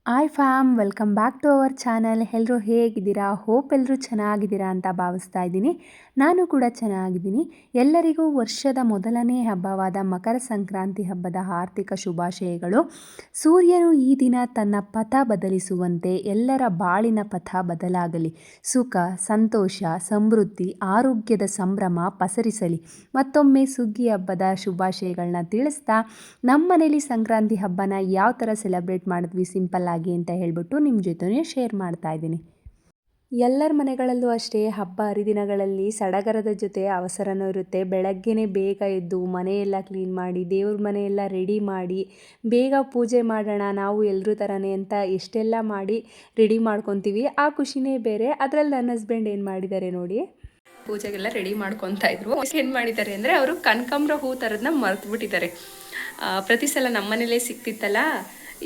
Hi fam, welcome back to our channel. ಎಲ್ಲರೂ ಹೇಗಿದ್ದೀರಾ? Hope ಎಲ್ಲರೂ ಚೆನ್ನಾಗಿದ್ದೀರಾ ಅಂತ ಭಾವಿಸ್ತಾ ಇದ್ದೀನಿ. ನಾನು ಕೂಡ ಚೆನ್ನಾಗಿದ್ದೀನಿ. ಎಲ್ಲರಿಗೂ ವರ್ಷದ ಮೊದಲನೇ ಹಬ್ಬವಾದ ಮಕರ ಸಂಕ್ರಾಂತಿ ಹಬ್ಬದ ಆರ್ಥಿಕ ಶುಭಾಶಯಗಳು. ಸೂರ್ಯನು ಈ ದಿನ ತನ್ನ ಪಥ ಬದಲಿಸುವಂತೆ ಎಲ್ಲರ ಬಾಳಿನ ಪಥ ಬದಲಾಗಲಿ. ಸುಖ, ಸಂತೋಷ, ಸಮೃದ್ಧಿ, ಆರೋಗ್ಯದ ಸಂಭ್ರಮ ಪಸರಿಸಲಿ. ಮತ್ತೊಮ್ಮೆ ಸುಗ್ಗಿ ಹಬ್ಬದ ಶುಭಾಶಯಗಳನ್ನ ತಿಳಿಸ್ತಾ, ನಮ್ಮ ಮನೇಲಿ ಸಂಕ್ರಾಂತಿ ಹಬ್ಬನ ಯಾವ ಥರ ಸೆಲೆಬ್ರೇಟ್ ಮಾಡಿದ್ವಿ ಸಿಂಪಲ್ ಆಗಿ ಅಂತ ಹೇಳ್ಬಿಟ್ಟು ನಿಮ್ಮ ಜೊತೆ ಶೇರ್ ಮಾಡ್ತಾ ಇದ್ದೀನಿ. ಎಲ್ಲರ ಮನೆಗಳಲ್ಲೂ ಅಷ್ಟೇ ಹಬ್ಬ ಹರಿದಿನಗಳಲ್ಲಿ ಸಡಗರದ ಜೊತೆ ಅವಸರನೂ ಇರುತ್ತೆ. ಬೆಳಗ್ಗೆನೇ ಬೇಗ ಎದ್ದು ಮನೆಯೆಲ್ಲ ಕ್ಲೀನ್ ಮಾಡಿ, ದೇವ್ರ ಮನೆಯೆಲ್ಲ ರೆಡಿ ಮಾಡಿ, ಬೇಗ ಪೂಜೆ ಮಾಡೋಣ ನಾವು ಎಲ್ಲರೂ ಥರನೇ ಅಂತ ಎಷ್ಟೆಲ್ಲ ಮಾಡಿ ರೆಡಿ ಮಾಡ್ಕೊತೀವಿ. ಆ ಖುಷಿನೇ ಬೇರೆ. ಅದರಲ್ಲಿ ನನ್ನ ಹಸ್ಬೆಂಡ್ ಏನು ಮಾಡಿದ್ದಾರೆ ನೋಡಿ, ಪೂಜೆಗೆಲ್ಲ ರೆಡಿ ಮಾಡ್ಕೊತಾ ಇದ್ರು. ಏನು ಮಾಡಿದ್ದಾರೆ ಅಂದರೆ, ಅವರು ಕನಕಾಂಬರ ಹೂ ಥರದನ್ನ ಮರೆತುಬಿಟ್ಟಿದ್ದಾರೆ. ಪ್ರತಿ ಸಲ ನಮ್ಮ ಮನೇಲೇ ಸಿಗ್ತಿತ್ತಲ್ಲ,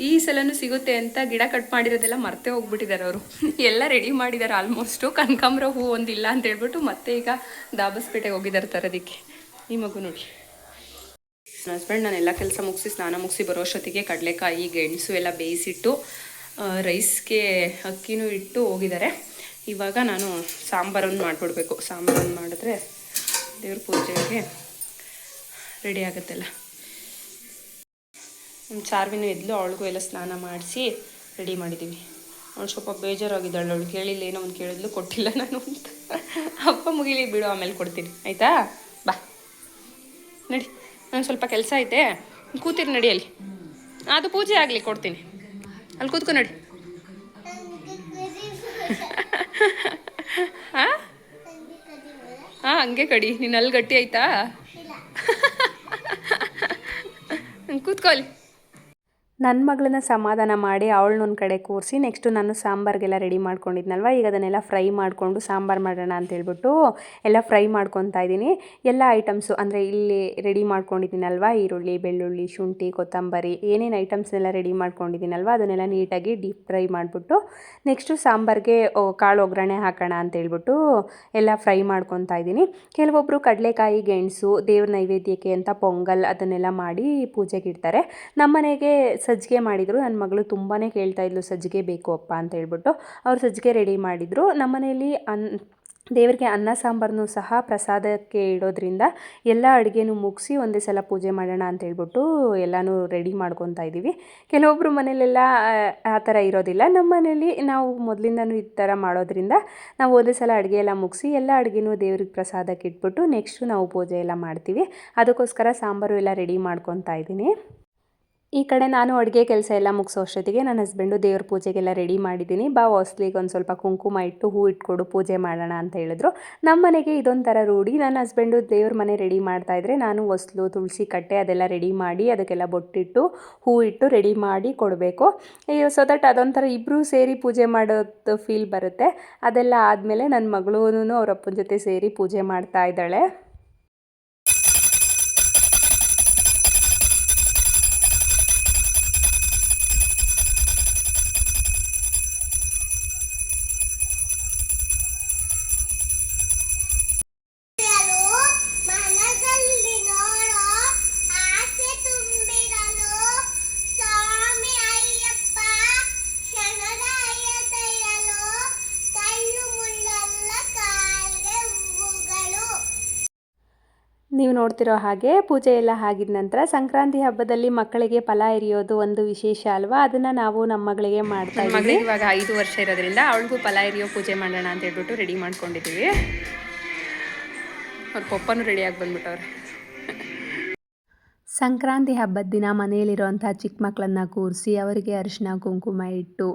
ಈ ಸಲನೂ ಸಿಗುತ್ತೆ ಅಂತ ಗಿಡ ಕಟ್ ಮಾಡಿರೋದೆಲ್ಲ ಮರ್ತೇ ಹೋಗ್ಬಿಟ್ಟಿದ್ದಾರೆ ಅವರು. ಎಲ್ಲ ರೆಡಿ ಮಾಡಿದ್ದಾರೆ ಆಲ್ಮೋಸ್ಟು. ಕನಕಾಂಬರ ಹೂ ಒಂದಿಲ್ಲ ಅಂತ ಹೇಳ್ಬಿಟ್ಟು ಮತ್ತೆ ಈಗ ದಾಬಸ್ಪೇಟೆಗೆ ಹೋಗಿದ್ದಾರೆ ತರೋದಕ್ಕೆ. ಈ ಮಗು ನೋಡಿ, ನನ್ನ ಹಸ್ಬೆಂಡ್ ನಾನೆಲ್ಲ ಕೆಲಸ ಮುಗಿಸಿ ಸ್ನಾನ ಮುಗಿಸಿ ಬರೋಷ್ಟೊತ್ತಿಗೆ ಕಡಲೆಕಾಯಿ ಗೆಣಸು ಎಲ್ಲ ಬೇಯಿಸಿಟ್ಟು ರೈಸ್ಗೆ ಅಕ್ಕಿನೂ ಇಟ್ಟು ಹೋಗಿದ್ದಾರೆ. ಇವಾಗ ನಾನು ಸಾಂಬಾರನ್ನು ಮಾಡಿಬಿಡ್ಬೇಕು. ಸಾಂಬಾರನ್ನು ಮಾಡಿದ್ರೆ ದೇವ್ರ ಪೂಜೆಗೆ ರೆಡಿ ಆಗುತ್ತೆಲ್ಲ. ನಮ್ಮ ಚಾರ್ವಿನೂ ಎದ್ಲು, ಅವಳಿಗೂ ಎಲ್ಲ ಸ್ನಾನ ಮಾಡಿಸಿ ರೆಡಿ ಮಾಡಿದ್ದೀವಿ. ಅವಳು ಸ್ವಲ್ಪ ಬೇಜಾರಾಗಿದ್ದಾಳೆ. ಅವಳು ಕೇಳಿಲ್ಲ, ಏನೋ ಒಂದು ಕೇಳಿದ್ಲು, ಕೊಟ್ಟಿಲ್ಲ ನಾನು ಅಂತ. ಹಬ್ಬ ಮುಗಿಲಿ ಬಿಡು, ಆಮೇಲೆ ಕೊಡ್ತೀನಿ ಆಯಿತಾ. ಬಾ ನಡಿ, ನಾನು ಸ್ವಲ್ಪ ಕೆಲಸ ಐತೆ, ಕೂತಿರಿ ನಡಿ. ಅಲ್ಲಿ ಅದು ಪೂಜೆ ಆಗಲಿ, ಕೊಡ್ತೀನಿ. ಅಲ್ಲಿ ಕೂತ್ಕೊ ನಡಿ. ಹಾಂ ಹಾಂ, ಹಂಗೆ ಕಡಿ. ನೀನು ಅಲ್ಲಿ ಗಟ್ಟಿ ಆಯ್ತಾ? ಕೂತ್ಕೊ ಅಲ್ಲಿ. ನನ್ನ ಮಗಳನ್ನ ಸಮಾಧಾನ ಮಾಡಿ ಅವಳನ್ನೊಂದು ಕಡೆ ಕೂರಿಸಿ ನೆಕ್ಸ್ಟು ನಾನು ಸಾಂಬಾರಿಗೆಲ್ಲ ರೆಡಿ ಮಾಡ್ಕೊಂಡಿದ್ನಲ್ವ, ಈಗ ಅದನ್ನೆಲ್ಲ ಫ್ರೈ ಮಾಡಿಕೊಂಡು ಸಾಂಬಾರು ಮಾಡೋಣ ಅಂತೇಳ್ಬಿಟ್ಟು ಎಲ್ಲ ಫ್ರೈ ಮಾಡ್ಕೊತಾ ಇದ್ದೀನಿ. ಎಲ್ಲ ಐಟಮ್ಸು ಅಂದರೆ ಇಲ್ಲಿ ರೆಡಿ ಮಾಡ್ಕೊಂಡಿದ್ದೀನಲ್ವ, ಈರುಳ್ಳಿ, ಬೆಳ್ಳುಳ್ಳಿ, ಶುಂಠಿ, ಕೊತ್ತಂಬರಿ, ಏನೇನು ಐಟಮ್ಸ್ನೆಲ್ಲ ರೆಡಿ ಮಾಡ್ಕೊಂಡಿದ್ದೀನಲ್ವ ಅದನ್ನೆಲ್ಲ ನೀಟಾಗಿ ಡೀಪ್ ಫ್ರೈ ಮಾಡಿಬಿಟ್ಟು ನೆಕ್ಸ್ಟು ಸಾಂಬಾರಿಗೆ ಕಾಳು ಒಗ್ಗರಣೆ ಹಾಕೋಣ ಅಂತೇಳ್ಬಿಟ್ಟು ಎಲ್ಲ ಫ್ರೈ ಮಾಡ್ಕೊತಾ ಇದ್ದೀನಿ. ಕೆಲವೊಬ್ಬರು ಕಡಲೆಕಾಯಿ ಗೆಣಸು ದೇವ್ರ ನೈವೇದ್ಯಕ್ಕೆ ಅಂತ ಪೊಂಗಲ್ ಅದನ್ನೆಲ್ಲ ಮಾಡಿ ಪೂಜೆಗೆ ಇಡ್ತಾರೆ. ನಮ್ಮ ಮನೆಗೆ ಸಜ್ಜಿಗೆ ಮಾಡಿದರು. ನನ್ನ ಮಗಳು ತುಂಬಾ ಕೇಳ್ತಾ ಇದ್ಲು, ಸಜ್ಜಿಗೆ ಬೇಕು ಅಪ್ಪ ಅಂತ ಹೇಳ್ಬಿಟ್ಟು ಅವ್ರು ಸಜ್ಜಿಗೆ ರೆಡಿ ಮಾಡಿದರು. ನಮ್ಮ ಮನೆಯಲ್ಲಿ ದೇವರಿಗೆ ಅನ್ನ ಸಾಂಬಾರನ್ನು ಸಹ ಪ್ರಸಾದಕ್ಕೆ ಇಡೋದ್ರಿಂದ ಎಲ್ಲ ಅಡುಗೆನೂ ಮುಗಿಸಿ ಒಂದೇ ಸಲ ಪೂಜೆ ಮಾಡೋಣ ಅಂತ ಹೇಳ್ಬಿಟ್ಟು ಎಲ್ಲನೂ ರೆಡಿ ಮಾಡ್ಕೊತಾ ಇದ್ದೀವಿ. ಕೆಲವೊಬ್ಬರು ಮನೇಲೆಲ್ಲ ಆ ಥರ ಇರೋದಿಲ್ಲ. ನಮ್ಮ ಮನೇಲಿ ನಾವು ಮೊದಲಿಂದನೂ ಈ ಥರ ಮಾಡೋದ್ರಿಂದ ನಾವು ಒಂದೇ ಸಲ ಅಡುಗೆ ಎಲ್ಲ ಮುಗಿಸಿ ಎಲ್ಲ ಅಡುಗೆನೂ ದೇವ್ರಿಗೆ ಪ್ರಸಾದಕ್ಕೆ ಇಟ್ಬಿಟ್ಟು ನೆಕ್ಸ್ಟು ನಾವು ಪೂಜೆ ಎಲ್ಲ ಮಾಡ್ತೀವಿ. ಅದಕ್ಕೋಸ್ಕರ ಸಾಂಬಾರು ಎಲ್ಲ ರೆಡಿ ಮಾಡ್ಕೊತಾ ಇದ್ದೀನಿ. ಈ ಕಡೆ ನಾನು ಅಡುಗೆ ಕೆಲಸ ಎಲ್ಲ ಮುಗಿಸೋ ಅಷ್ಟೊತ್ತಿಗೆ ನನ್ನ ಹಸ್ಬೆಂಡು ದೇವ್ರ ಪೂಜೆಗೆಲ್ಲ ರೆಡಿ ಮಾಡಿದ್ದೀನಿ. ಬಾ ಹೊಸ್ಲಿಗೆ ಒಂದು ಸ್ವಲ್ಪ ಕುಂಕುಮ ಇಟ್ಟು ಹೂ ಇಟ್ಕೊಡು, ಪೂಜೆ ಮಾಡೋಣ ಅಂತ ಹೇಳಿದ್ರು. ನಮ್ಮ ಮನೆಗೆ ಇದೊಂಥರ ರೂಢಿ. ನನ್ನ ಹಸ್ಬೆಂಡು ದೇವ್ರ ಮನೆ ರೆಡಿ ಮಾಡ್ತಾಯಿದ್ರೆ ನಾನು ಹೊಸ್ಲು, ತುಳಸಿ ಕಟ್ಟೆ ಅದೆಲ್ಲ ರೆಡಿ ಮಾಡಿ ಅದಕ್ಕೆಲ್ಲ ಬೊಟ್ಟಿಟ್ಟು ಹೂ ಇಟ್ಟು ರೆಡಿ ಮಾಡಿ ಕೊಡಬೇಕು. ಸೊ ದಟ್ ಅದೊಂಥರ ಇಬ್ಬರೂ ಸೇರಿ ಪೂಜೆ ಮಾಡೋದು ಫೀಲ್ ಬರುತ್ತೆ. ಅದೆಲ್ಲ ಆದಮೇಲೆ ನನ್ನ ಮಗಳೂ ಅವ್ರ ಅಪ್ಪನ ಜೊತೆ ಸೇರಿ ಪೂಜೆ ಮಾಡ್ತಾ ಇದ್ದಾಳೆ. ನೀವು ನೋಡ್ತಿರೋ ಹಾಗೆ ಪೂಜೆ ಎಲ್ಲ ಆಗಿದ ನಂತರ ಸಂಕ್ರಾಂತಿ ಹಬ್ಬದಲ್ಲಿ ಮಕ್ಕಳಿಗೆ ಫಲ ಎರಿಯೋದು ಒಂದು ವಿಶೇಷ ಅಲ್ವಾ, ಅದನ್ನು ನಾವು ನಮ್ಮ ಮಗಳಿಗೆ ಮಾಡ್ತಾ ಇದ್ದೀವಿ. ಮಗಳಿಗೆ ಇವಾಗ 5 ವರ್ಷ ಇರೋದ್ರಿಂದ ಅವಳಿಗೂ ಫಲ ಎರಿಯೋ ಪೂಜೆ ಮಾಡೋಣ ಅಂತ ಹೇಳ್ಬಿಟ್ಟು ರೆಡಿ ಮಾಡ್ಕೊಂಡಿದ್ದೀವಿ. ಅವ್ರ ಪಪ್ಪನೂ ರೆಡಿಯಾಗಿ ಬಂದ್ಬಿಟ್ಟವ್ರೆ. ಸಂಕ್ರಾಂತಿ ಹಬ್ಬದ ದಿನ ಮನೆಯಲ್ಲಿರುವಂಥ ಚಿಕ್ಕ ಮಕ್ಕಳನ್ನು ಕೂರಿಸಿ ಅವರಿಗೆ ಅರಿಶಿನ ಕುಂಕುಮ ಇಟ್ಟು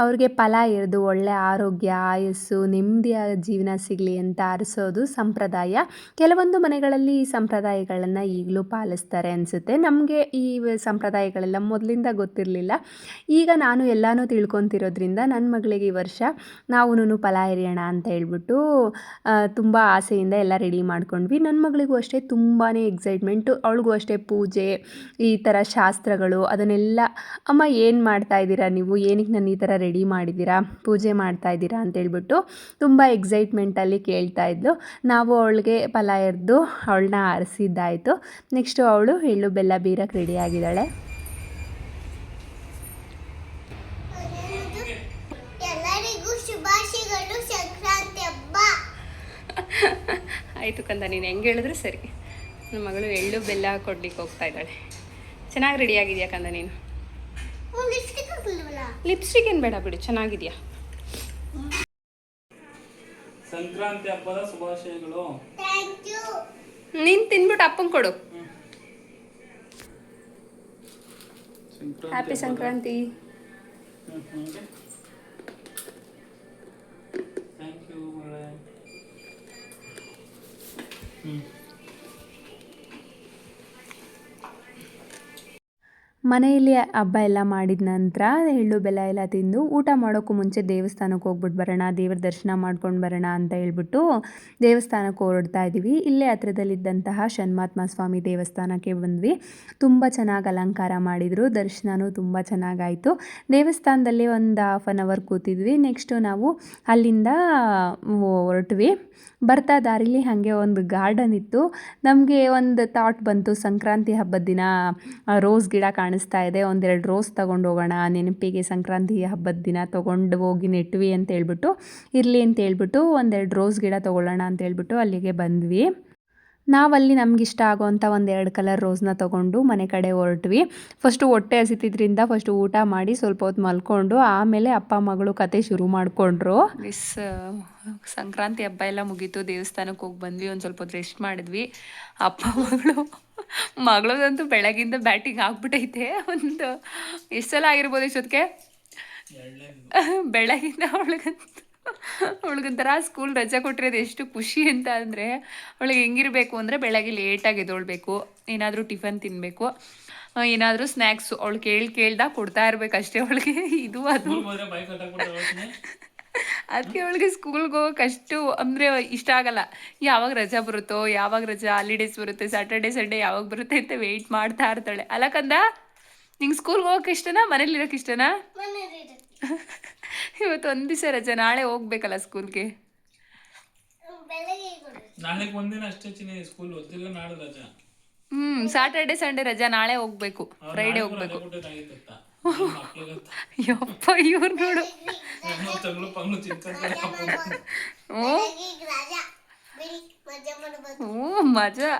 ಅವ್ರಿಗೆ ಫಲ ಎರೆದು ಒಳ್ಳೆಯ ಆರೋಗ್ಯ, ಆಯಸ್ಸು, ನೆಮ್ಮದಿಯಾದ ಜೀವನ ಸಿಗಲಿ ಅಂತ ಅರಸೋದು ಸಂಪ್ರದಾಯ. ಕೆಲವೊಂದು ಮನೆಗಳಲ್ಲಿ ಈ ಸಂಪ್ರದಾಯಗಳನ್ನು ಈಗಲೂ ಪಾಲಿಸ್ತಾರೆ ಅನಿಸುತ್ತೆ. ನಮಗೆ ಈ ಸಂಪ್ರದಾಯಗಳೆಲ್ಲ ಮೊದಲಿಂದ ಗೊತ್ತಿರಲಿಲ್ಲ. ಈಗ ನಾನು ಎಲ್ಲನೂ ತಿಳ್ಕೊತಿರೋದ್ರಿಂದ ನನ್ನ ಮಗಳಿಗೆ ಈ ವರ್ಷ ನಾವು ಫಲ ಎರೆಯೋಣ ಅಂತ ಹೇಳ್ಬಿಟ್ಟು ತುಂಬ ಆಸೆಯಿಂದ ಎಲ್ಲ ರೆಡಿ ಮಾಡ್ಕೊಂಡ್ವಿ. ನನ್ನ ಮಗಳಿಗೂ ಅಷ್ಟೇ ತುಂಬಾ ಎಕ್ಸೈಟ್ಮೆಂಟು. ಅವಳಿಗೂ ಅಷ್ಟೇ ಪೂಜೆ ಈ ಥರ ಶಾಸ್ತ್ರಗಳು ಅದನ್ನೆಲ್ಲ ಅಮ್ಮ ಏನು ಮಾಡ್ತಾಯಿದ್ದೀರಾ ನೀವು, ಏನಕ್ಕೆ ನಾನು ಈ ಥರ ರೆಡಿ ಮಾಡಿದ್ದೀರಾ, ಪೂಜೆ ಮಾಡ್ತಾಯಿದ್ದೀರಾ ಅಂತೇಳ್ಬಿಟ್ಟು ತುಂಬ ಎಕ್ಸೈಟ್ಮೆಂಟಲ್ಲಿ ಕೇಳ್ತಾಯಿದ್ಲು. ನಾವು ಅವಳಿಗೆ ಫಲ ಎರೆದು ಅವಳನ್ನ ಆರಿಸಿದ್ದಾಯಿತು. ನೆಕ್ಸ್ಟು ಅವಳು ಎಳ್ಳು ಬೆಲ್ಲ ಬೀರಕ್ಕೆ ರೆಡಿಯಾಗಿದ್ದಾಳೆ. ಆಯಿತು ಕಂದ, ನೀನು ಹೆಂಗೆ ಹೇಳಿದ್ರೆ ಸರಿ. ನನ್ನ ಮಗಳು ಎಳ್ಳು ಬೆಲ್ಲ ಕೊಡ್ಲಿಕ್ಕೆ ಹೋಗ್ತಾ ಇದ್ದಾಳೆ. ಚೆನ್ನಾಗಿ ರೆಡಿಯಾಗಿದೆಯಾ ಕಂದ ನೀನು? ಲಿಪ್ಸ್ಟಿಕ್ ಏನು ಬೇಡ ಬಿಡು, ಚೆನ್ನಾಗಿದೆಯಾ. ಸಂಕ್ರಾಂತಿ ಹಬ್ಬದ ಶುಭಾಶಯಗಳು. ನೀನು ತಿನ್ಬಿಟ್ಟು ಅಪ್ಪಂಗೆ ಕೊಡು. ಹ್ಯಾಪಿ ಸಂಕ್ರಾಂತಿ. Thank you. ಮನೆಯಲ್ಲಿ ಹಬ್ಬ ಎಲ್ಲ ಮಾಡಿದ ನಂತರ ಎಳ್ಳು ಬೆಲ್ಲ ಎಲ್ಲ ತಿಂದು ಊಟ ಮಾಡೋಕ್ಕೂ ಮುಂಚೆ ದೇವಸ್ಥಾನಕ್ಕೆ ಹೋಗ್ಬಿಟ್ಟು ಬರೋಣ, ದೇವ್ರ ದರ್ಶನ ಮಾಡ್ಕೊಂಡು ಬರೋಣ ಅಂತ ಹೇಳ್ಬಿಟ್ಟು ದೇವಸ್ಥಾನಕ್ಕೆ ಹೊರಡ್ತಾ ಇದ್ದೀವಿ. ಇಲ್ಲೇ ಹತ್ರದಲ್ಲಿದ್ದಂತಹ ಷಣ್ಮಾತ್ಮ ಸ್ವಾಮಿ ದೇವಸ್ಥಾನಕ್ಕೆ ಬಂದ್ವಿ. ತುಂಬ ಚೆನ್ನಾಗಿ ಅಲಂಕಾರ ಮಾಡಿದರು, ದರ್ಶನವೂ ತುಂಬ ಚೆನ್ನಾಗಾಯಿತು. ದೇವಸ್ಥಾನದಲ್ಲಿ ಒಂದು 1/2 ಅವರ್ ಕೂತಿದ್ವಿ. ನೆಕ್ಸ್ಟು ನಾವು ಅಲ್ಲಿಂದ ಹೊರಟ್ವಿ. ಬರ್ತಾ ದಾರಿಲಿ ಹಾಗೆ ಒಂದು ಗಾರ್ಡನ್ ಇತ್ತು. ನಮಗೆ ಒಂದು ಥಾಟ್ ಬಂತು, ಸಂಕ್ರಾಂತಿ ಹಬ್ಬದ ದಿನ ರೋಸ್ ಗಿಡ ಕಾಣಿಸ್ತಾ ಇದೆ, ಒಂದೆರಡು ರೋಸ್ ತೊಗೊಂಡು ಹೋಗೋಣ ನೆನಪಿಗೆ, ಸಂಕ್ರಾಂತಿ ಹಬ್ಬದ ದಿನ ತೊಗೊಂಡು ಹೋಗಿ ನೆಟ್ವಿ ಅಂತ ಹೇಳ್ಬಿಟ್ಟು, ಇರಲಿ ಅಂತ ಹೇಳ್ಬಿಟ್ಟು ಒಂದೆರಡು ರೋಸ್ ಗಿಡ ತೊಗೊಳ್ಳೋಣ ಅಂತ ಹೇಳ್ಬಿಟ್ಟು ಅಲ್ಲಿಗೆ ಬಂದ್ವಿ. ನಾವಲ್ಲಿ ನಮಗಿಷ್ಟ ಆಗೋವಂಥ 1-2 ಕಲರ್ ರೋಸ್ನ ತೊಗೊಂಡು ಮನೆ ಕಡೆ ಹೊರಟ್ವಿ. ಫಸ್ಟು ಹೊಟ್ಟೆ ಹಸಿತಿದ್ರಿಂದ ಫಸ್ಟು ಊಟ ಮಾಡಿ ಸ್ವಲ್ಪ ಹೊತ್ತು ಮಲ್ಕೊಂಡು ಆಮೇಲೆ ಅಪ್ಪ ಮಗಳು ಕತೆ ಶುರು ಮಾಡಿಕೊಂಡ್ರು. ಸಂಕ್ರಾಂತಿ ಹಬ್ಬ ಎಲ್ಲ ಮುಗೀತು, ದೇವಸ್ಥಾನಕ್ಕೆ ಹೋಗಿ ಬಂದ್ವಿ. ಒಂದು ಸ್ವಲ್ಪ ಹೊತ್ತು ರೆಸ್ಟ್ ಮಾಡಿದ್ವಿ. ಅಪ್ಪ ಮಗಳದಂತೂ ಬೆಳಗಿಂದ ಬ್ಯಾಟಿಂಗ್ ಆಗ್ಬಿಟ್ಟೈತೆ. ಒಂದು ಎಷ್ಟು ಸಲ ಆಗಿರ್ಬೋದು ಇಷ್ಟೊತ್ತಿಗೆ. ಬೆಳಗಿಂದ ಅವಳಿಗೊಂಥರ ಸ್ಕೂಲ್ ರಜೆ ಕೊಟ್ಟಿರೋದು ಎಷ್ಟು ಖುಷಿ ಅಂತ ಅಂದರೆ, ಅವಳಿಗೆ ಹೆಂಗಿರಬೇಕು ಅಂದರೆ ಬೆಳಗ್ಗೆ ಲೇಟಾಗಿ ಎದ್ದೊಳ್ಬೇಕು, ಏನಾದರೂ ಟಿಫನ್ ತಿನ್ನಬೇಕು, ಏನಾದರೂ ಸ್ನ್ಯಾಕ್ಸು ಅವಳು ಕೇಳ್ದಾಗ ಕೊಡ್ತಾ ಇರಬೇಕು ಅಷ್ಟೇ ಅವಳಿಗೆ. ಇದು ಅದು ಅದಕ್ಕೆ ಅವಳಿಗೆ ಸ್ಕೂಲ್ಗೆ ಹೋಗೋಕೆ ಅಷ್ಟು ಅಂದರೆ ಇಷ್ಟ ಆಗಲ್ಲ. ಯಾವಾಗ ರಜಾ ಬರುತ್ತೋ, ಯಾವಾಗ ರಜಾ ಹಾಲಿಡೇಸ್ ಬರುತ್ತೆ, ಸ್ಯಾಟರ್ಡೆ ಸಂಡೇ ಯಾವಾಗ ಬರುತ್ತೆ ಅಂತ ವೆಯ್ಟ್ ಮಾಡ್ತಾ ಇರ್ತಾಳೆ. ಅಲ್ಲ ಕಂದ, ನಿಂಗೆ ಸ್ಕೂಲ್ಗೆ ಹೋಗೋಕೆ ಇಷ್ಟನಾ, ಮನೇಲಿ ಇರೋಕೆ ಇಷ್ಟನಾ? ಇವತ್ತು ಒಂದು ದಿವಸ ರಜಾ, ನಾಳೆ ಹೋಗ್ಬೇಕಲ್ಲ ಸ್ಕೂಲ್ಗೆ. ಸ್ಯಾಟರ್ಡೆ ಸಂಡೇ ರಜಾ, ನಾಳೆ ಹೋಗ್ಬೇಕು, ಫ್ರೈಡೇ ಹೋಗ್ಬೇಕು. ಯಪ್ಪ ಇವ್ರು ನೋಡು. ಮಜಾ.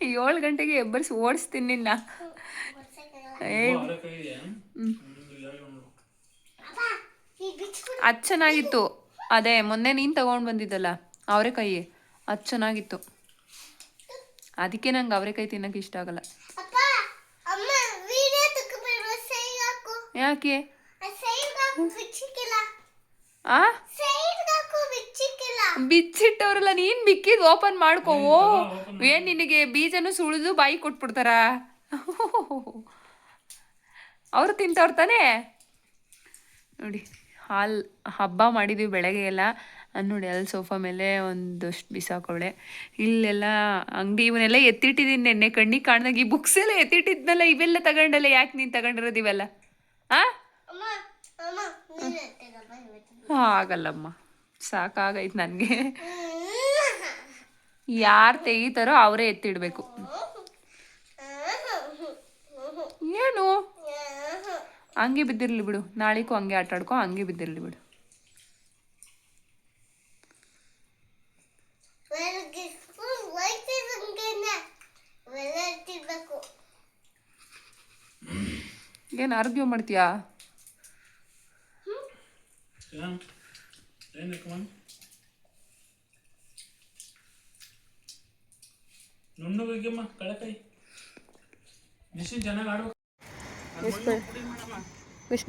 7 ಗಂಟೆಗೆ ಎಬ್ಬರಿಸಿ ಓಡಿಸ್ತೀನಿ ನಿನ್ನ. ಅದು ಚೆನ್ನಾಗಿತ್ತು. ಅದೇ ಮೊನ್ನೆ ನೀನು ತಗೊಂಡು ಬಂದಿದ್ದಲ್ಲ ಅವರೆಕಾಯಿ, ಅದು ಚೆನ್ನಾಗಿತ್ತು. ಅದಕ್ಕೆ ನಂಗೆ ಅವರೆಕಾಯಿ ತಿನ್ನೋಕೆ ಇಷ್ಟ ಆಗಲ್ಲ. ಯಾಕೆ? ಬಿಚ್ಚಿಟ್ಟವ್ರಲ್ಲ, ನೀನ್ ಬಿಕ್ಕಿದ್ ಓಪನ್ ಮಾಡ್ಕೋವೋ. ಏನ್ ನಿನಗೆ ಬೀಜನು ಸುಳಿದು ಬಾಯಿ ಕೊಟ್ಬಿಡ್ತಾರ? ಅವರು ತಿಂತವ್ರ ತಾನೇ. ನೋಡಿ, ಹಬ್ಬ ಮಾಡಿದ್ವಿ ಬೆಳಗ್ಗೆ ಎಲ್ಲ. ನೋಡಿ ಅಲ್ಲಿ ಸೋಫಾ ಮೇಲೆ ಒಂದಷ್ಟು ಬಿಸಾಕೋಳೆ. ಇಲ್ಲೆಲ್ಲ ಅಂಗಡಿ ಇವನ್ನೆಲ್ಲ ಎತ್ತಿಟ್ಟಿದ್ದೀನಿ ನೆನ್ನೆ, ಕಣ್ಣಿಗೆ ಕಾಣ್ದಾಗ. ಈ ಬುಕ್ಸ್ ಎಲ್ಲ ಎತ್ತಿಟ್ಟಿದ್ನಲ್ಲ, ಇವೆಲ್ಲ ತಗೊಂಡಲ್ಲ. ಯಾಕೆ ನೀನು ತಗೊಂಡಿರೋದು ಇವೆಲ್ಲ? ಆಗಲ್ಲಮ್ಮ, ಸಾಕಾಗೈತೆ ನನಗೆ. ಯಾರು ತೆಗಿತಾರೋ ಅವರೇ ಎತ್ತಿಡಬೇಕು. ಏನು ಹಂಗೆ ಬಿದ್ದಿರ್ಲಿ ಬಿಡು, ನಾಳೆಗೂ ಹಂಗೆ ಆಟ ಆಡ್ಕೊ, ಹಂಗೆ ಬಿದ್ದಿರ್ಲಿ ಬಿಡು. ಏನು ಆರ್ಗ್ಯೂ ಮಾಡ್ತೀಯಾ?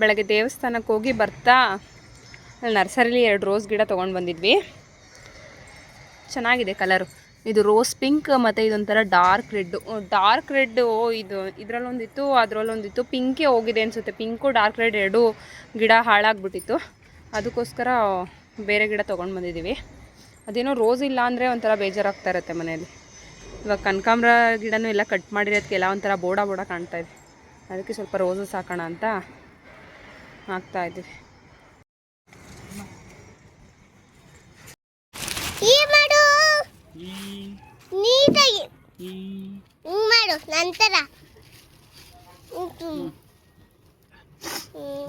ಬೆಳಗ್ಗೆ ದೇವಸ್ಥಾನಕ್ಕೆ ಹೋಗಿ ಬರ್ತಾ ಅಲ್ಲಿ ನರ್ಸರಿಲಿ 2 ರೋಸ್ ಗಿಡ ತೊಗೊಂಡು ಬಂದಿದ್ವಿ. ಚೆನ್ನಾಗಿದೆ ಕಲರು. ಇದು ರೋಸ್ ಪಿಂಕ್ ಮತ್ತು ಇದೊಂಥರ ಡಾರ್ಕ್ ರೆಡ್ಡು. ಇದು ಇದರಲ್ಲೊಂದಿತ್ತು, ಅದರಲ್ಲೊಂದಿತ್ತು. ಪಿಂಕೇ ಹೋಗಿದೆ ಅನಿಸುತ್ತೆ. ಪಿಂಕು ಡಾರ್ಕ್ ರೆಡ್ 2 ಗಿಡ ಹಾಳಾಗ್ಬಿಟ್ಟಿತ್ತು. ಅದಕ್ಕೋಸ್ಕರ ಬೇರೆ ಗಿಡ ತೊಗೊಂಡು ಬಂದಿದ್ದೀವಿ. ಅದೇನೋ ರೋಸ್ ಇಲ್ಲ ಅಂದರೆ ಒಂಥರ ಬೇಜಾರಾಗ್ತಾ ಇರುತ್ತೆ ಮನೆಯಲ್ಲಿ. ಇವಾಗ ಕನಕಾಂಬ್ರ ಗಿಡನೂ ಎಲ್ಲ ಕಟ್ ಮಾಡಿರೋದಕ್ಕೆ ಎಲ್ಲ ಒಂಥರ ಬೋಡ ಬೋಡ ಕಾಣ್ತಾ ಇದೆ. ಅದಕ್ಕೆ ಸ್ವಲ್ಪ ರೋಸಸ್ ಹಾಕೋಣ ಅಂತ ಹಾಕ್ತಾ ಇದ್ದೀವಿ.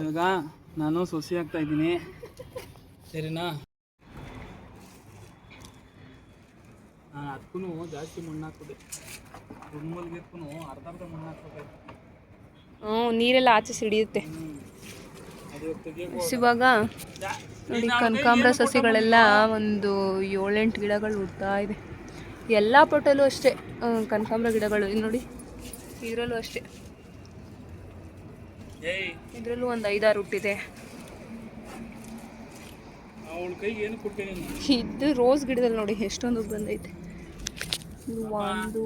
ಇವಾಗ ನಾನು ಸೊಸಿ ಹಾಕ್ತಾ ಇದ್ದೀನಿ, ಸರಿನಾ? ಅದಕ್ಕೂ ಜಾಸ್ತಿ ಮಣ್ಣು ಹಾಕ್ಬಿಟ್ಟೆ, ಮಲ್ಲಿಗೆಕ್ಕೂ ಅರ್ಧ ಮಣ್ಣು ಹಾಕ್ಬೇಕಾಯ್ತು. ನೀರೆಲ್ಲ ಆಚೆ ಸಿಡಿಯುತ್ತೆ. ಇವಾಗ ನೋಡಿ ಕನಕಾಂಬ್ರ ಸಸಿಗಳೆಲ್ಲ ಒಂದು 7-8 ಗಿಡಗಳು ಹುಡ್ತಾ ಇದೆ. ಎಲ್ಲ ಪೊಟಲ್ಲೂ ಅಷ್ಟೇ ಕನಕಾಂಬ್ರ ಗಿಡಗಳು. ಇಲ್ಲಿ ನೋಡಿ, ಇದರಲ್ಲೂ ಅಷ್ಟೇ, ಇದರಲ್ಲೂ ಒಂದು 5-6 ಹುಟ್ಟಿದೆ. ಇದು ರೋಸ್ ಗಿಡದಲ್ಲಿ ನೋಡಿ ಎಷ್ಟೊಂದು ಬಂದೈತೆ. ಇದು 1,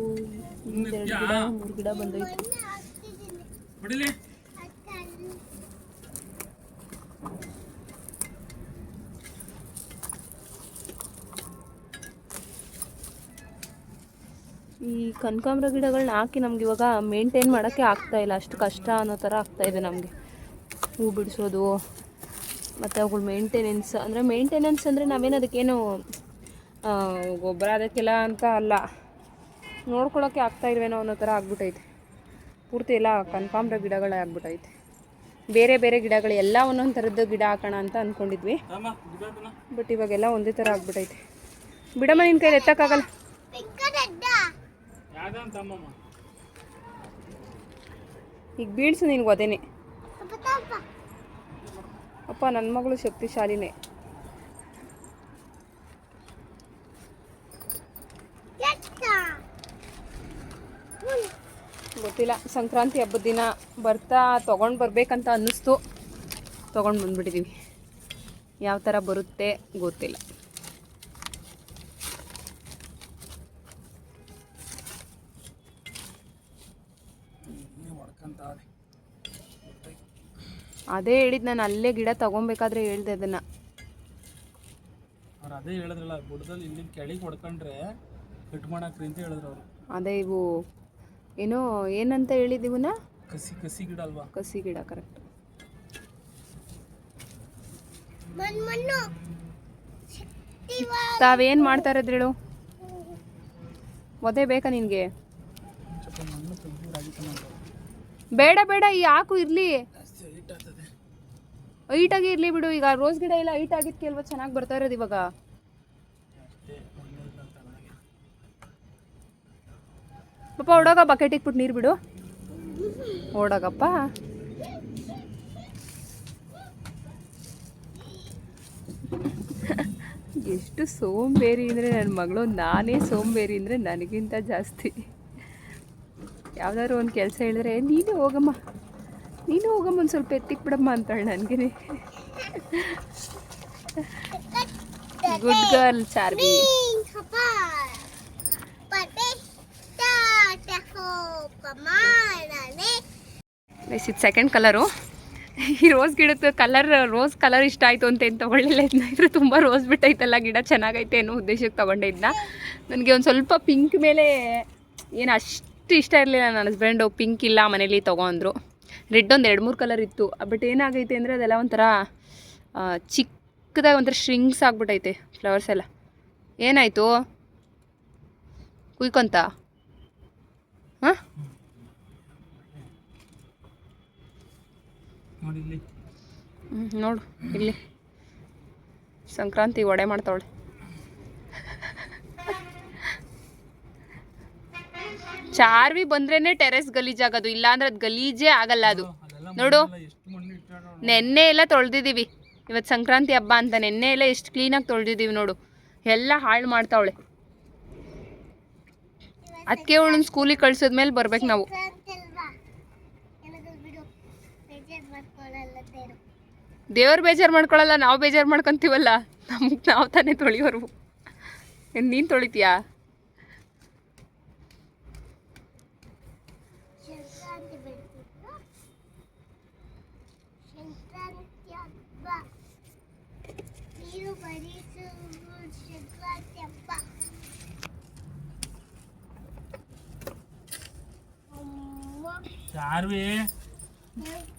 2 ಗಿಡ 3 ಗಿಡ ಬಂದೈತೆ. ಈ ಕನಕಾಂಬ್ರ ಗಿಡಗಳನ್ನ ಹಾಕಿ ನಮ್ಗೆ ಇವಾಗ ಮೇಂಟೈನ್ ಮಾಡೋಕ್ಕೆ ಆಗ್ತಾಯಿಲ್ಲ, ಅಷ್ಟು ಕಷ್ಟ ಅನ್ನೋ ಥರ ಆಗ್ತಾಯಿದೆ ನಮಗೆ. ಹೂ ಬಿಡಿಸೋದು ಮತ್ತು ಅವುಗಳು ಮೇಂಟೆನೆನ್ಸ್ ಅಂದರೆ ನಾವೇನು ಅದಕ್ಕೇನು ಗೊಬ್ಬರ ಅದಕ್ಕೆಲ್ಲ ಅಂತ ಅಲ್ಲ, ನೋಡ್ಕೊಳ್ಳೋಕ್ಕೆ ಆಗ್ತಾಯಿಲ್ವೇನೋ ಅನ್ನೋ ಥರ ಆಗ್ಬಿಟ್ಟೈತೆ. ಪೂರ್ತಿ ಎಲ್ಲ ಕನಕಾಂಬ್ರ ಗಿಡಗಳೇ ಆಗ್ಬಿಟ್ಟೈತೆ. ಬೇರೆ ಬೇರೆ ಗಿಡಗಳು ಎಲ್ಲ ಒಂದೊಂದು ಥರದ್ದು ಗಿಡ ಹಾಕೋಣ ಅಂತ ಅಂದ್ಕೊಂಡಿದ್ವಿ, ಬಟ್ ಇವಾಗೆಲ್ಲ ಒಂದೇ ಥರ ಆಗ್ಬಿಟ್ಟೈತೆ. ಬಿಡಮ್ಮ, ನಿನ್ನ ಕೈಲಿ ಎತ್ತಕ್ಕಾಗಲ್ಲ. ಈಗ ಬೀಳ್ಸು ನಿನ್ಗೆ ಅದೇನೆ. ಅಪ್ಪ ನನ್ನ ಮಗಳು ಶಕ್ತಿಶಾಲಿನೇ. ಗೊತ್ತಿಲ್ಲ, ಸಂಕ್ರಾಂತಿ ಹಬ್ಬದ ದಿನ ತೊಗೊಂಡು ಬರ್ಬೇಕಂತ ಅನ್ನಿಸ್ತು, ತೊಗೊಂಡು ಬಂದ್ಬಿಟ್ಟಿದ್ದೀವಿ. ಯಾವ ಥರ ಬರುತ್ತೆ ಗೊತ್ತಿಲ್ಲ. ಅದೇ ಹೇಳಿದ್ ನಾನು, ಅಲ್ಲೇ ಗಿಡ ತಗೊಬೇಕಾದ್ರೆ ಹೇಳ್ದೆ ಅದನ್ನು. ಅವ್ರು ಅದೇ ಹೇಳಿದ್ರಲ್ಲ, ಬುಡದಲ್ಲಿ ಇಲ್ಲಿ ಕೆಳಗೆ ಹೊಡ್ಕೊಂಡ್ರೆ ಕಟ್ ಮಾಡಾಕ್ರಿ ಅಂತ ಹೇಳಿದ್ರು ಅವರು. ಅದೇ ಇವು ಏನಂತ ಹೇಳಿದ್ದೀವನ್ನ, ಕಸಿ ಗಿಡ ಅಲ್ವಾ? ಕಸಿ ಗಿಡ, ಕರೆಕ್ಟ್. ತಾವೇನು ಮಾಡ್ತಾ ಇರೋದು ಹೇಳು? ಒದೆ ಬೇಕಾ ನಿನಗೆ? ಬೇಡ ಬೇಡ, ಈ ಹಾಕು ಇರಲಿ, ಹೈಟಾಗಿ ಇರಲಿ ಬಿಡು. ಈಗ ರೋಸ್ ಗಿಡ ಎಲ್ಲ ಹೈಟ್ ಆಗಿದ್ದಕ್ಕೆ ಅಲ್ವಾ ಚೆನ್ನಾಗಿ ಬರ್ತಾ ಇರೋದು ಇವಾಗ. ಪಾಪ ಓಡೋಗ, ಬಕೆಟ್ ಇಟ್ಬಿಟ್ಟು ನೀರು ಬಿಡು, ಓಡೋಗಪ್ಪ. ಎಷ್ಟು ಸೋಂಬೇರಿ ಅಂದರೆ ನನ್ನ ಮಗಳು, ನಾನೇ ಸೋಂಬೇರಿ ಅಂದರೆ ನನಗಿಂತ ಜಾಸ್ತಿ. ಯಾವ್ದಾದ್ರು ಒಂದು ಕೆಲಸ ಹೇಳಿದ್ರೆ ನೀನು ಹೋಗಮ್ಮ ಒಂದು ಸ್ವಲ್ಪ ಎತ್ತಿಕ್ ಬಿಡಮ್ಮ ಅಂತಾಳೆ ನನಗೆ. Good girl Charvi. ಇದು ಸೆಕೆಂಡ್ ಕಲರು. ಈ ರೋಸ್ ಗಿಡದ ರೋಸ್ ಕಲರ್ ಇಷ್ಟ ಆಯಿತು ಅಂತ ಏನು ತೊಗೊಳ್ಳಿಲ್ಲ. ಇದನ್ನ ತುಂಬ ರೋಸ್ ಬಿಟ್ಟೈತಲ್ಲ ಗಿಡ, ಚೆನ್ನಾಗೈತೆ ಅನ್ನೋ ಉದ್ದೇಶಕ್ಕೆ ತೊಗೊಂಡೆ ಇದನ್ನ. ನನಗೆ ಒಂದು ಸ್ವಲ್ಪ ಪಿಂಕ್ ಮೇಲೆ ಏನು ಅಷ್ಟು ಇಷ್ಟ ಇರಲಿಲ್ಲ. ನನ್ನ ಹಸ್ಬೆಂಡು ಪಿಂಕ್ ಇಲ್ಲ ಮನೇಲಿ ತೊಗೊಂಡ್ರು. ರೆಡ್ ಒಂದು 2-3 ಕಲರ್ ಇತ್ತು. ಬಟ್ ಏನಾಗೈತೆ ಅಂದರೆ ಅದೆಲ್ಲ ಒಂಥರ ಚಿಕ್ಕದಾಗಿ ಒಂಥರ ಶ್ರಿಂಕ್ಸ್ ಆಗ್ಬಿಟ್ಟೈತೆ ಫ್ಲವರ್ಸ್ ಎಲ್ಲ. ಏನಾಯಿತು ಕುಯ್ಕೊಂತ? ಹಾಂ, ನೋಡು ಇಲ್ಲಿ ಸಂಕ್ರಾಂತಿ ವಡೆ ಮಾಡ್ತಾವಳೆ. ಚಾರ್ವಿ ಬಂದ್ರೇನೆ ಟೆರೆಸ್ ಗಲೀಜಾಗೋದು, ಇಲ್ಲಾಂದ್ರೆ ಅದು ಗಲೀಜೇ ಆಗಲ್ಲ. ಅದು ನೋಡು, ನೆನ್ನೆ ಎಲ್ಲ ತೊಳೆದಿದ್ದೀವಿ. ಇವತ್ತು ಸಂಕ್ರಾಂತಿ ಹಬ್ಬ ಅಂತ ನೆನ್ನೆ ಎಲ್ಲ ಎಷ್ಟು ಕ್ಲೀನಾಗಿ ತೊಳೆದಿದ್ದೀವಿ ನೋಡು. ಎಲ್ಲ ಹಾಳು ಮಾಡ್ತಾವಳೆ. ಅದಕ್ಕೆ ಅವಳನ್ನ ಸ್ಕೂಲಿಗೆ ಕಳ್ಸಿದ್ಮೇಲೆ ಬರ್ಬೇಕು ನಾವು. ದೇವ್ರು ಬೇಜಾರು ಮಾಡ್ಕೊಳ್ಳಲ್ಲ, ನಾವು ಬೇಜಾರು ಮಾಡ್ಕೊತೀವಲ್ಲ. ನಾವು ತಾನೇ ತೊಳಿಯೋರು. ನೀನು ತೊಳಿತೀಯಾ?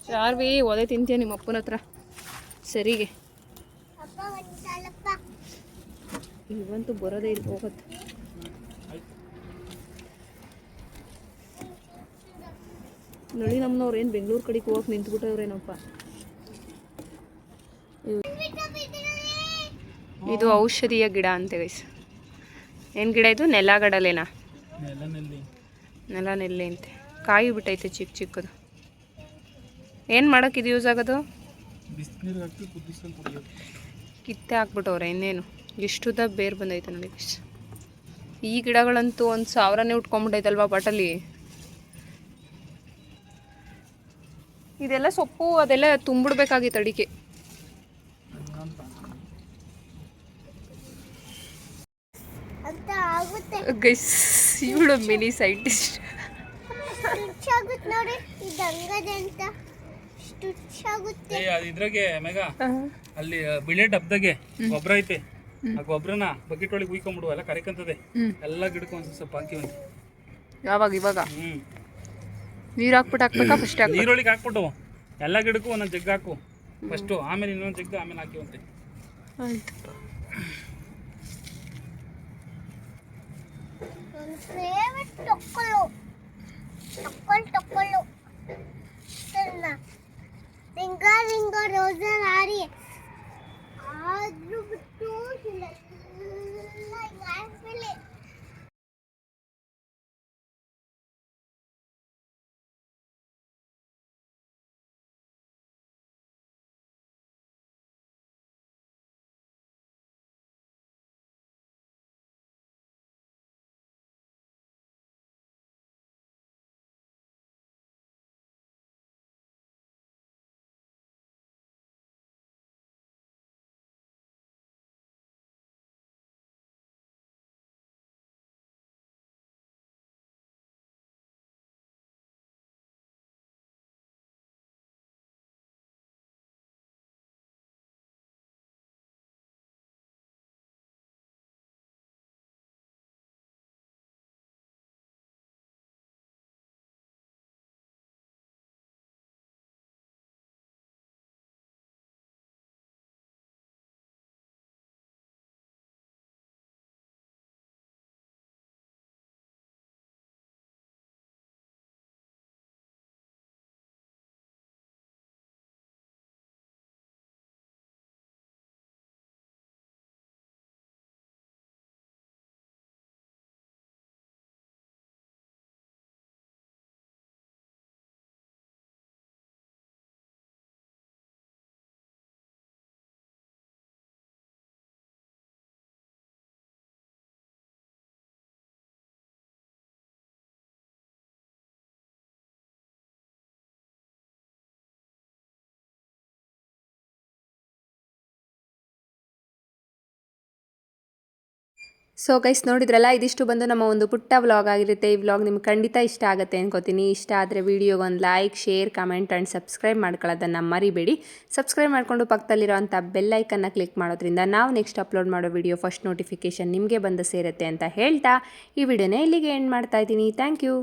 ಚಾರ್ವಿ ಒದೆ ತಿಂತೀಯ ನಿಮ್ಮ ಅಪ್ಪನ ಹತ್ರ ಸರಿಗೆ. ಇವಂತೂ ಬರೋದೇ ಇಲ್ಲಿ ಹೋಗುತ್ತೆ. ನೋಡಿ ನಮ್ಮನವ್ರು ಏನು ಬೆಂಗಳೂರು ಕಡೆಗೆ ಹೋಗಕ್ಕೆ ನಿಂತ್ಬಿಟ್ಟವ್ರೇನಪ್ಪ. ಇದು ಔಷಧಿಯ ಗಿಡ ಅಂತೆ ಗೈಸ್. ಏನು ಗಿಡ ಇದು? ನೆಲಗಡಲೆನಾ? ನೆಲ್ಲೆ ಅಂತೆ. ಕಾಯಿ ಬಿಟ್ಟೈತೆ ಚಿಕ್ಕ ಚಿಕ್ಕದು. ಏನು ಮಾಡೋಕ್ಕೆ ಇದು ಯೂಸ್ ಆಗೋದು? ಕಿತ್ತೆ ಹಾಕ್ಬಿಟ್ಟವ್ರೆ ಇನ್ನೇನು. ಇಷ್ಟುದ ಬೇರು ಬಂದೈತೆ ನೋಡಿ ಗೈಸ್. ಈ ಗಿಡಗಳಂತೂ 1,000ನೇ ಉಟ್ಕೊಂಡ್ಬಿಟ್ಟೈತಲ್ವಾ ಬಾಟಲಿ. ಇದೆಲ್ಲ ಸೊಪ್ಪು ಅದೆಲ್ಲ ತುಂಬಿಡ್ಬೇಕಾಗಿತ್ತು ಅಡಿಕೆ ಗೈಸ್. ಇವಳು ಮಿನಿ ಸೈಂಟಿಸ್ಟ್. ಇದ್ರಾಗೆ ಮೇಘ ಅಲ್ಲಿ ಬಿಳೆ ಡಬ್ದಾಗೆ ಗೊಬ್ಬರ ಐತೆ. ಆ ಗೊಬ್ಬರನ ಬಕೆಟ್ ಒಳಗೆ ಉಯ್ಕೊಂಡ್ಬಿಡು, ಎಲ್ಲ ಕರಿಕಂತದೆ. ಎಲ್ಲ ಗಿಡಕ್ಕೆ ಒಂದು ಸ್ವಲ್ಪ ಹಾಕಿವಂತೆ. ಯಾವಾಗ? ಇವಾಗ ನೀರು ಹಾಕ್ಬಿಟ್ಟು ಹಾಕ್ಬೇಕಾ? ಫಸ್ಟ್ ನೀರೊಳಗೆ ಹಾಕ್ಬಿಟ್ಟು ಎಲ್ಲ ಗಿಡಕ್ಕೂ ಒಂದೊಂದು ಜಗ್ ಹಾಕು ಫಸ್ಟು, ಆಮೇಲೆ ಇನ್ನೊಂದು ಜಗ್ ಆಮೇಲೆ ಹಾಕಿವಂತೆ. ಆಯ್ತು. ಸೊ ಗೈಸ್ ನೋಡಿದ್ರಲ್ಲ, ಇದಿಷ್ಟು ಬಂದು ನಮ್ಮ ಒಂದು ಪುಟ್ಟ ವ್ಲಾಗ್ ಆಗಿರುತ್ತೆ. ಈ ವ್ಲಾಗ್ ನಿಮ್ಗೆ ಖಂಡಿತ ಇಷ್ಟ ಆಗುತ್ತೆ ಅನ್ಕೋತೀನಿ. ಇಷ್ಟ ಆದರೆ ವಿಡಿಯೋಗೆ ಒಂದು like, share, comment and subscribe ಮಾಡ್ಕೊಳ್ಳೋದನ್ನು ಮರಿಬೇಡಿ. ಸಬ್ಸ್ಕ್ರೈಬ್ ಮಾಡಿಕೊಂಡು ಪಕ್ಕದಲ್ಲಿರೋಂಥ ಬೆಲ್ಲೈಕನ್ನು ಕ್ಲಿಕ್ ಮಾಡೋದ್ರಿಂದ ನಾವು ನೆಕ್ಸ್ಟ್ ಅಪ್ಲೋಡ್ ಮಾಡೋ ವಿಡಿಯೋ ಫಸ್ಟ್ ನೋಟಿಫಿಕೇಷನ್ ನಿಮಗೆ ಬಂದು ಸೇರುತ್ತೆ ಅಂತ ಹೇಳ್ತಾ ಈ ವಿಡಿಯೋನೇ ಇಲ್ಲಿಗೆ ಎಂಡ್ ಮಾಡ್ತಾ ಇದ್ದೀನಿ. Thank you.